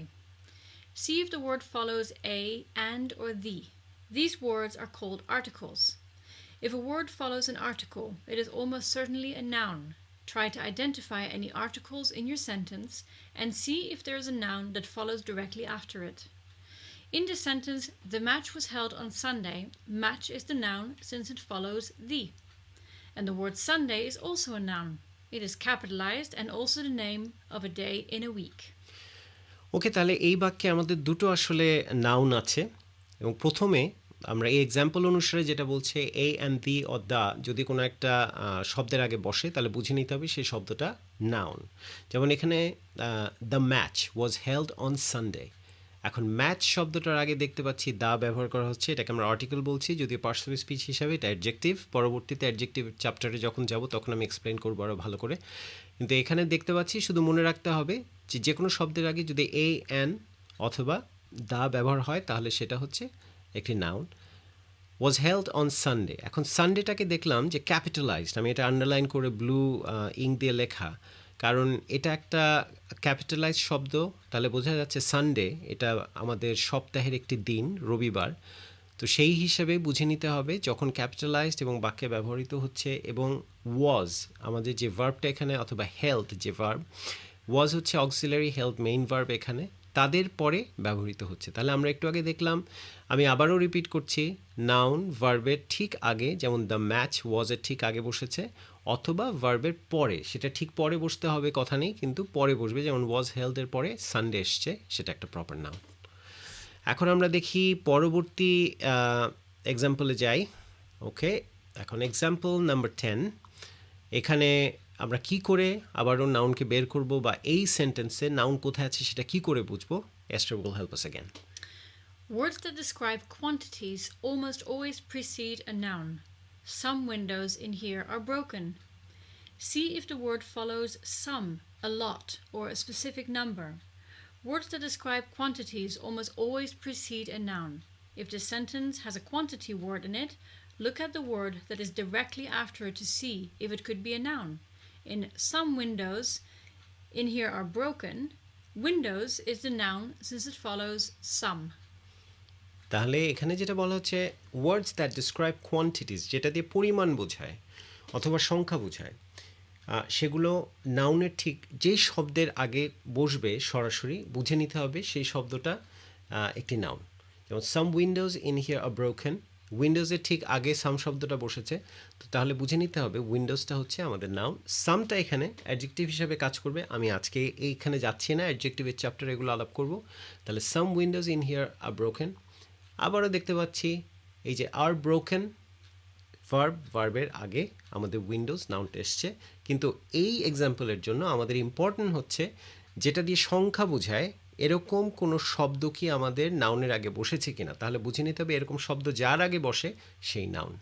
See if the word follows a, and, or the. These words are called articles. If a word follows an article, it is almost certainly a noun. Try to identify any articles in your sentence and see if there is a noun that follows directly after it. In the sentence, the match was held on Sunday, match is the noun since it follows the. And the word Sunday is also a noun. It is capitalized and also the name of a day in a week. ওকে, তাহলে এই বাক্যে আমাদের দুটো আসলে noun আছে। এবং প্রথমে আমরা এই এক্সাম্পল অনুসারে যেটা বলছে এ অ্যান্ড দি অর দ্য, যদি কোনো একটা শব্দের আগে বসে তাহলে বুঝে নিতে হবে সেই শব্দটা নাউন। যেমন এখানে the match was held on Sunday. এখন ম্যাচ শব্দটার আগে দেখতে পাচ্ছি দা ব্যবহার করা হচ্ছে, এটাকে আমরা আর্টিকেল বলছি, যদিও পার্টস অফ স্পিচ হিসাবে এটা অ্যাডজেক্টিভ। পরবর্তীতে অ্যাডজেক্টিভ চ্যাপ্টারে যখন যাব তখন আমি এক্সপ্লেন করবো আরও ভালো করে। কিন্তু এখানে দেখতে পাচ্ছি, শুধু মনে রাখতে হবে যে কোনো শব্দের আগে যদি এ অ্যান অথবা দা ব্যবহার হয় তাহলে সেটা হচ্ছে একটি noun. Was held on Sunday, এখন সানডেটাকে দেখলাম যে ক্যাপিটালাইজড, আমি এটা আন্ডারলাইন করে ব্লু ইঙ্ক দিয়ে লেখা, কারণ এটা একটা ক্যাপিটালাইজ শব্দ। তাহলে বোঝা যাচ্ছে সানডে এটা আমাদের সপ্তাহের একটি দিন, রবিবার। তো সেই হিসাবে বুঝে নিতে হবে যখন ক্যাপিটালাইজড এবং বাক্যে ব্যবহৃত হচ্ছে, এবং ওয়াজ আমাদের যে ভার্বটা এখানে, অথবা হেল্থ যে ভার্ব, ওয়াজ হচ্ছে অক্সিলারি, হেল্থ মেইন ভার্ব, এখানে তাদের পরে ব্যবহৃত হচ্ছে। তাহলে আমরা একটু আগে দেখলাম, আমি আবারও রিপিট করছি, নাউন ভার্বের ঠিক আগে, যেমন দ্য ম্যাচ ওয়াজের ঠিক আগে বসেছে, অথবা ভার্বের পরে, সেটা ঠিক পরে বসতে হবে কথা নেই, কিন্তু পরে বসবে, যেমন ওয়াজ হেল্ডের পরে সানডে এসছে, সেটা একটা প্রপার নাউন। এখন আমরা দেখি পরবর্তী এক্সাম্পলে যাই। ওকে, এখন এক্সাম্পল নাম্বার 10, এখানে আমরা কি করে আবারও নাউনকে বের করব, বা এই সেন্টেন্সে নাউন কোথায় আছে সেটা কি করে বুঝবো। Esther will help us again. Words that describe quantities almost always precede a noun. Some windows in here are broken. See if the word follows some, a lot, or a specific number. Words that describe quantities almost always precede a noun. If the sentence has a quantity word in it, look at the word that is directly after it to see if it could be a noun. In some windows in here are broken, Windows is the noun since it follows some. তাহলে এখানে যেটা বলা হচ্ছে words that describe quantities, যেটা দিয়ে পরিমাণ বোঝায় অথবা সংখ্যা বোঝায়, সেগুলো নাউনের ঠিক যেই শব্দের আগে বসবে সরাসরি বুঝে নিতে হবে সেই শব্দটা একটি নাউন। যেমন some windows in here are broken, উইন্ডোজের ঠিক আগে সাম শব্দটা বসেছে, তো তাহলে বুঝে নিতে হবে উইন্ডোজটা হচ্ছে আমাদের নাউন। সামটা এখানে অ্যাডজেক্টিভ হিসাবে কাজ করবে। আমি আজকে এইখানে যাচ্ছি না, অ্যাডজেক্টিভের চ্যাপ্টার এগুলো আলাপ করব। তাহলে some windows in here are broken. আবারও দেখতে পাচ্ছি এই যে আর ব্রোকেন ভার্বের আগে আমাদের উইন্ডোজ নাউনটা এসছে, কিন্তু এই এক্সাম্পলের জন্য আমাদের ইম্পর্টেন্ট হচ্ছে যেটা দিয়ে সংখ্যা বোঝায় এরকম কোনো শব্দ কি আমাদের নাউনের আগে বসেছে কিনা, তাহলে বুঝে নিতে হবে এরকম শব্দ যার আগে বসে সেই নাউন।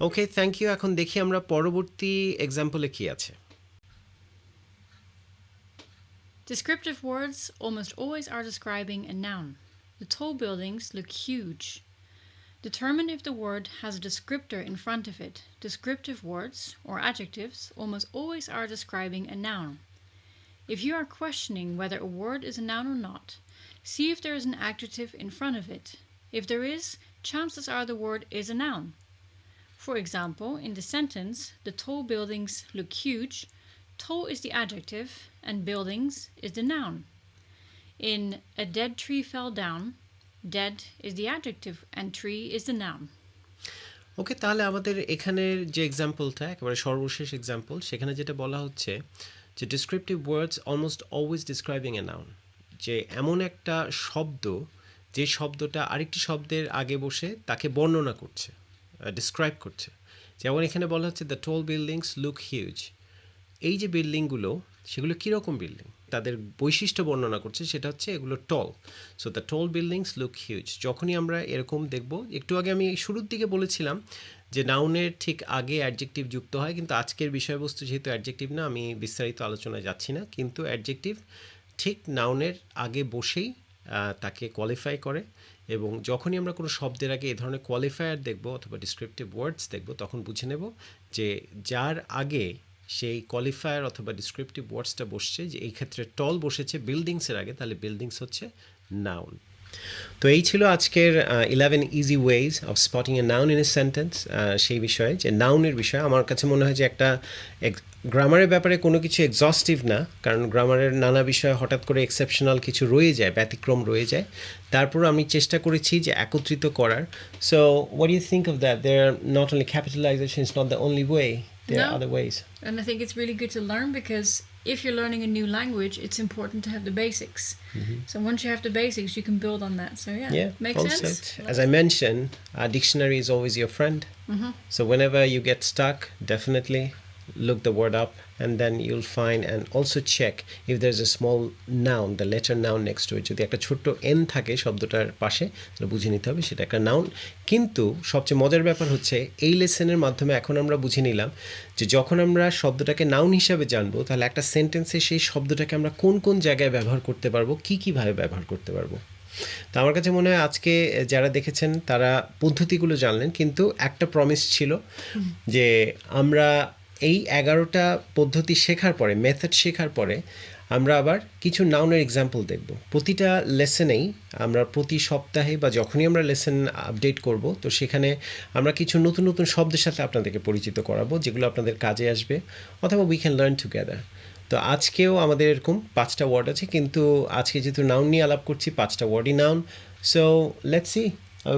Okay, thank you. এখন দেখি আমরা পরবর্তী এক্সাম্পলে কি আছে। Descriptive words almost always are describing a noun. The tall buildings look huge. Determine if the word has a descriptor in front of it. Descriptive words, or adjectives, almost always are describing a noun. If you are questioning whether a word is a noun or not, see if there is an adjective in front of it. If there is, chances are the word is a noun. For example, in the sentence, the tall buildings look huge, tall is the adjective and buildings is the noun. In a dead tree fell down, dead is the adjective and tree is the noun. ওকে, তাহলে আমাদের এখানের যে এক্সাম্পলটা একেবারে সর্বশেষ example, সেখানে যেটা বলা হচ্ছে যে descriptive words almost always describing a noun, যে এমন একটা শব্দ যে শব্দটা আরেকটি শব্দের আগে বসে তাকে বর্ণনা করছে, ডিসক্রাইব করছে। যেমন এখানে বলা হচ্ছে the tall buildings look huge. এই যে বিল্ডিংগুলো, সেগুলো কীরকম বিল্ডিং, তাদের বৈশিষ্ট্য বর্ণনা করছে, সেটা হচ্ছে এগুলো tall. So the tall buildings look huge. যখনই আমরা এরকম দেখব, একটু আগে আমি শুরুর দিকে বলেছিলাম যে নাউনের ঠিক আগে অ্যাডজেক্টিভ যুক্ত হয়, কিন্তু আজকের বিষয়বস্তু যেহেতু অ্যাডজেক্টিভ না, আমি বিস্তারিত আলোচনায় যাচ্ছি না, কিন্তু অ্যাডজেক্টিভ ঠিক নাউনের আগে বসেই তাকে কোয়ালিফাই করে। এবং যখনই আমরা কোনো শব্দের আগে এ ধরনের কোয়ালিফায়ার দেখব অথবা ডিসক্রিপটিভ ওয়ার্ডস দেখব, তখন বুঝে নেব যে যার আগে সেই কোয়ালিফায়ার অথবা ডিসক্রিপটিভ ওয়ার্ডসটা বসছে, যে এই ক্ষেত্রে টল বসেছে বিল্ডিংসের আগে, তাহলে বিল্ডিংস হচ্ছে নাউন। তো এই ছিল আজকের 11 easy ways of spotting a noun in a sentence, সেই বিষয়ে যে নাউনের বিষয়ে। আমার কাছে মনে হয় যে একটা গ্রামারের ব্যাপারে কোনো কিছু এক্সস্টিভ না, কারণ গ্রামারের নানা বিষয়ে হঠাৎ করে এক্সেপশনাল কিছু রয়ে যায়, ব্যতিক্রম রয়ে যায়। তারপর আমি চেষ্টা করেছি যে একত্রিত করার। So what do you think of that? There not only capitalization is not the only way, there are other ways. And I think it's really good to learn, because if you're learning a new language, it's important to have the basics. So once you have the basics, you can build on that. So yeah, makes sense. As I mentioned, a dictionary is always your friend. So whenever you get stuck, definitely look the word up, and then you'll find, and also check if there's a small noun, the letter noun next to it. যদি একটা ছোট্ট n থাকে শব্দটার পাশে, তাহলে বুঝে নিতে হবে সেটা একটা নাউন। কিন্তু সবচেয়ে মজার ব্যাপার হচ্ছে এই লেসনের মাধ্যমে এখন আমরা বুঝে নিলাম যে যখন আমরা শব্দটাকে নাউন হিসাবে জানবো, তাহলে একটা সেন্টেন্সে সেই শব্দটাকে আমরা কোন কোন জায়গায় ব্যবহার করতে পারবো, কীভাবে ব্যবহার করতে পারবো। তো আমার কাছে মনে হয় আজকে যারা দেখেছেন তারা পদ্ধতিগুলো জানলেন, কিন্তু একটা প্রমিস ছিল যে আমরা এই 11টা পদ্ধতি শেখার পরে, মেথড শেখার পরে, আমরা আবার কিছু নাউনের এক্সাম্পল দেখব। প্রতিটা লেসনেই আমরা প্রতি সপ্তাহে বা যখনই আমরা লেসন আপডেট করব, তো সেখানে আমরা কিছু নতুন নতুন শব্দের সাথে আপনাদেরকে পরিচিত করাবো, যেগুলো আপনাদের কাজে আসবে, অথবা উই ক্যান লার্ন টুগেদার। তো আজকেও আমাদের এরকম 5টা ওয়ার্ড আছে, কিন্তু আজকে যেহেতু নাউন নিয়ে আলাপ করছি, 5টা ওয়ার্ডই noun. So let's see.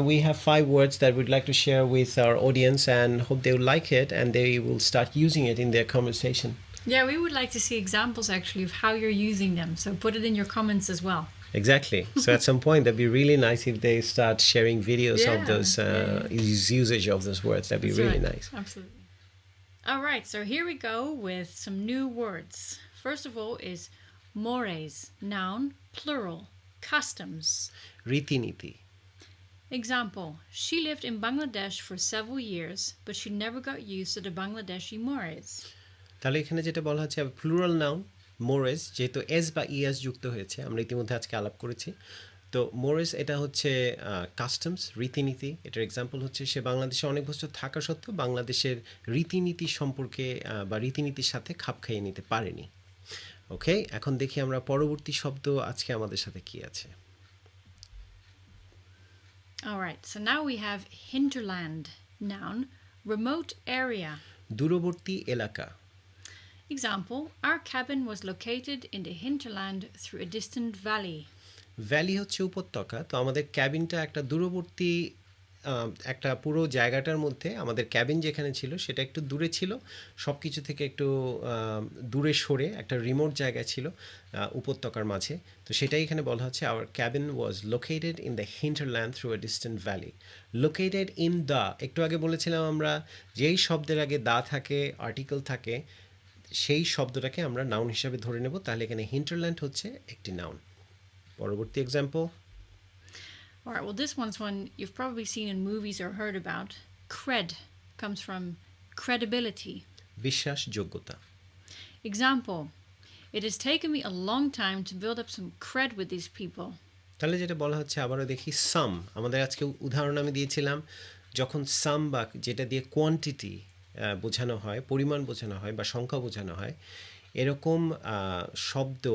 We have 5 words that we'd like to share with our audience, and hope they will like it and they will start using it in their conversation. Yeah, we would like to see examples actually of how you're using them. So put it in your comments as well. Exactly. So at some point, that'd be really nice if they start sharing videos of those usage of those words. That'd be really nice. Absolutely. All right, so here we go with some new words. First of all is mores, noun, plural, customs. Riti-niti. Example, she lived in Bangladesh for several years, but she never got used to the Bangladeshi mores. তাহলে এখানে যেটা বলা হচ্ছে plural noun Moraes, যেহেতু S বা ES যুক্ত হয়েছে, আমরা ইতিমধ্যে আজকে আলাপ করেছি। তো মোরেস এটা হচ্ছে কাস্টমস, রীতিনীতি। এটার এক্সাম্পল হচ্ছে সে বাংলাদেশে অনেক বছর থাকা সত্ত্বেও বাংলাদেশের রীতিনীতি সম্পর্কে বা রীতিনীতির সাথে খাপ খাইয়ে নিতে পারেনি। ওকে, এখন দেখি আমরা পরবর্তী শব্দ আজকে আমাদের সাথে কি আছে। All right, so now we have hinterland, noun, remote area. দূরবর্তী এলাকা। Example, our cabin was located in the hinterland through a distant valley. Valley হচ্ছে উপত্যকা, তো আমাদের ক্যাবিনটা একটা দূরবর্তী একটা পুরো জায়গাটার মধ্যে আমাদের ক্যাবিন যেখানে ছিল সেটা একটু দূরে ছিল, সব কিছু থেকে একটু দূরে সরে একটা রিমোট জায়গা ছিল উপত্যকার মাঝে। তো সেটাই এখানে বলা হচ্ছে our cabin was located in the hinterland through a distant valley. Located in the, একটু আগে বলেছিলাম আমরা যেই শব্দের আগে দা থাকে, আর্টিকেল থাকে, সেই শব্দটাকে আমরা নাউন হিসাবে ধরে নেব, তাহলে এখানে হিন্টারল্যান্ড হচ্ছে একটি নাউন। পরবর্তী example. All right, well, this one's one you've probably seen in movies or heard about. Cred comes from credibility. বিশ্বাসযোগ্যতা। Example, it has taken me a long time to build up some cred with these people. তাহলে যেটা বলা হচ্ছে, আবারও দেখি সাম। আমাদের আজকে উদাহরণ আমি দিয়েছিলাম, যখন সাম বা যেটা দিয়ে কোয়ান্টিটি বোঝানো হয়, পরিমাণ বোঝানো হয় বা সংখ্যা বোঝানো হয়, এরকম শব্দ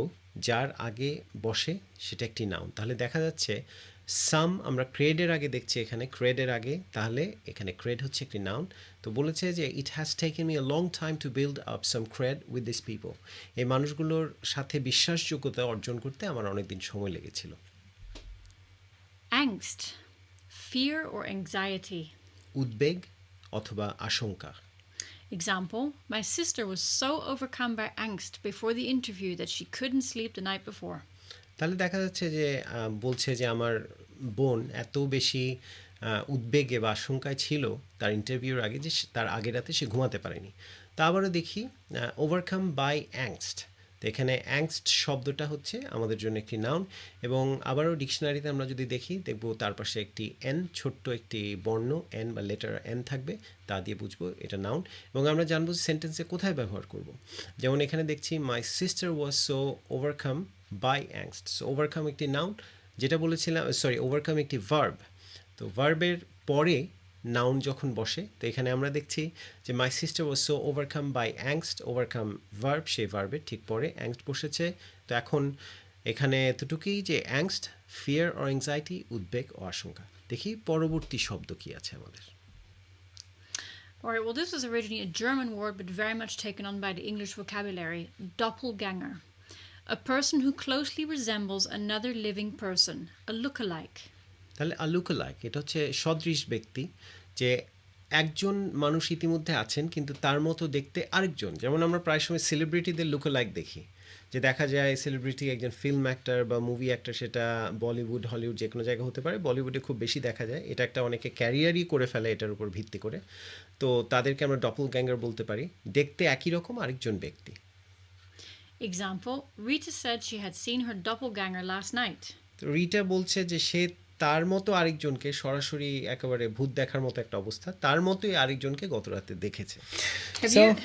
যার আগে বসে সেটা একটি নাউন। তাহলে দেখা যাচ্ছে সাম আমরা ক্রেডের আগে দেখছি, এখানে ক্রেডের আগে, তাহলে এখানে ক্রেড হচ্ছে একটি নাউন। তো বলেছে যে it has taken me a long time to build up some cred with this people. এই মানুষগুলোর সাথে বিশ্বাসযোগ্যতা অর্জন করতে আমার অনেকদিন সময় লেগেছিল। Angst, fear or anxiety. উদ্বেগ অথবা আশঙ্কা। Example, my sister was so overcome by angst before the interview that she couldn't sleep the night before. তাহলে দেখা যাচ্ছে যে বলছে যে আমার বোন এত বেশি উদ্বেগে বা আশঙ্কায় ছিল তার ইন্টারভিউর আগে যে তার আগের রাতে সে ঘুমাতে পারেনি। তা আবারও দেখি ওভারকাম বাই অ্যাংস্ট। তো এখানে অ্যাংস্ট শব্দটা হচ্ছে আমাদের জন্য একটি নাউন, এবং আবারও ডিকশনারিতে আমরা যদি দেখি দেখব তার পাশে একটি এন, ছোট্ট একটি বর্ণ এন বা লেটার এন থাকবে, তা দিয়ে বুঝবো এটা নাউন। এবং আমরা জানবো সেন্টেন্সে কোথায় ব্যবহার করব। যেমন এখানে দেখছি my sister was so overcome by angst. So overcome একটি নাউন, যেটা বলেছিলাম, ওভারকাম একটি ভার্ব। তো ভার্বের পরে নাউন যখন বসে, তো এখানে আমরা দেখছি যে my sister was so overcome by angst, overcome verb, সেই ভার্বের ঠিক পরে অ্যাংস্ট বসেছে। তো এখন এখানে এতটুকুই যে অ্যাংস্ট, ফিয়ার অর অ্যাংজাইটি, উদ্বেগ ও আশঙ্কা। দেখি পরবর্তী শব্দ কি আছে আমাদের। All right, well, this was originally a German word but very much taken on by the English vocabulary. Doppelganger, a person who closely resembles another living person, a lookalike. তাহলে look like, এটা হচ্ছে সদৃশ ব্যক্তি, যে একজন মানুষ ইতিমধ্যে আছেন কিন্তু তার মতো দেখতে আরেকজন। যেমন আমরা প্রায় সময় সেলিব্রিটিদের লুকলাইক দেখি, যে দেখা যায় সেলিব্রিটি একজন ফিল্ম অ্যাক্টর বা মুভি অ্যাক্টর, সেটা বলিউড, হলিউড, যে কোনো জায়গা হতে পারে। বলিউডে খুব বেশি দেখা যায়, এটা একটা অনেকে ক্যারিয়ারই করে ফেলে এটার উপর ভিত্তি করে। তো তাদেরকে আমরা ডপলগ্যাঙ্গার বলতে পারি, দেখতে একই রকম আরেকজন ব্যক্তি। Example, Rita said she had seen her doppelganger last night. তো রিটা বলছে যে সে তার মতো আরেকজনকে, সরাসরি একেবারে ভূত দেখার মতো একটা অবস্থা, তার মতোই আরেকজনকে গত রাতে দেখেছে।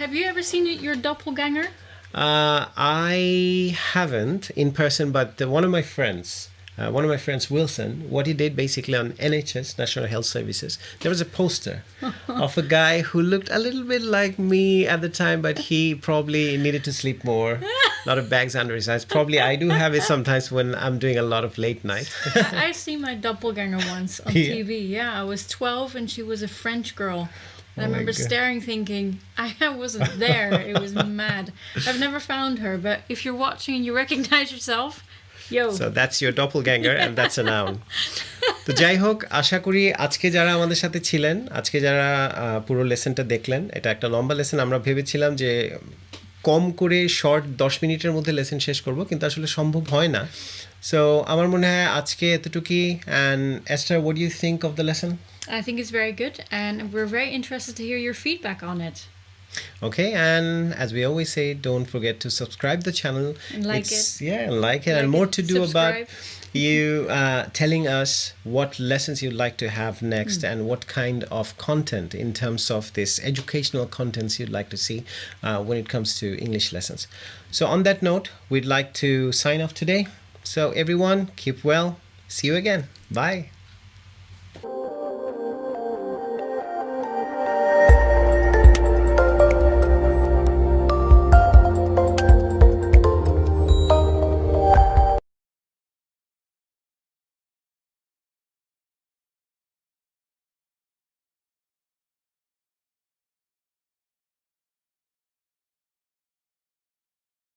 Have you ever seen your doppelganger? I haven't in person, but one of my friends, Wilson, what he did basically on NHS, National Health Services, there was a poster of a guy who looked a little bit like me at the time, but he probably needed to sleep more. A lot of bags under his eyes. Probably I do have it sometimes when I'm doing a lot of late nights. I've seen my doppelganger once on TV. Yeah, I was 12 and she was a French girl. And I remember staring thinking, I wasn't there. It was mad. I've never found her, but if you're watching and you recognize yourself, yo. So that's your doppelganger and that's a noun. তো যাই হোক, আশা করি আজকে যারা আমাদের সাথে ছিলেন, আজকে যারা পুরো লেসনটা দেখলেন, এটা একটা লম্বা লেসন। আমরা ভেবেছিলাম যে কম করে শর্ট 10 মিনিটের মধ্যে লেসন শেষ করব, কিন্তু আসলে সম্ভব হয় না। সো আমার মনে হয় আজকে এতটুকুই। And Esther, what do you think of the lesson? I think it's very good, and we're very interested to hear your feedback on it. Okay, and as we always say, don't forget to subscribe the channel. And like it. Yeah, like it. And more to do about you telling us what lessons you'd like to have next and what kind of content in terms of this educational contents you'd like to see when it comes to English lessons. So on that note, we'd like to sign off today. So everyone, keep well. See you again. Bye.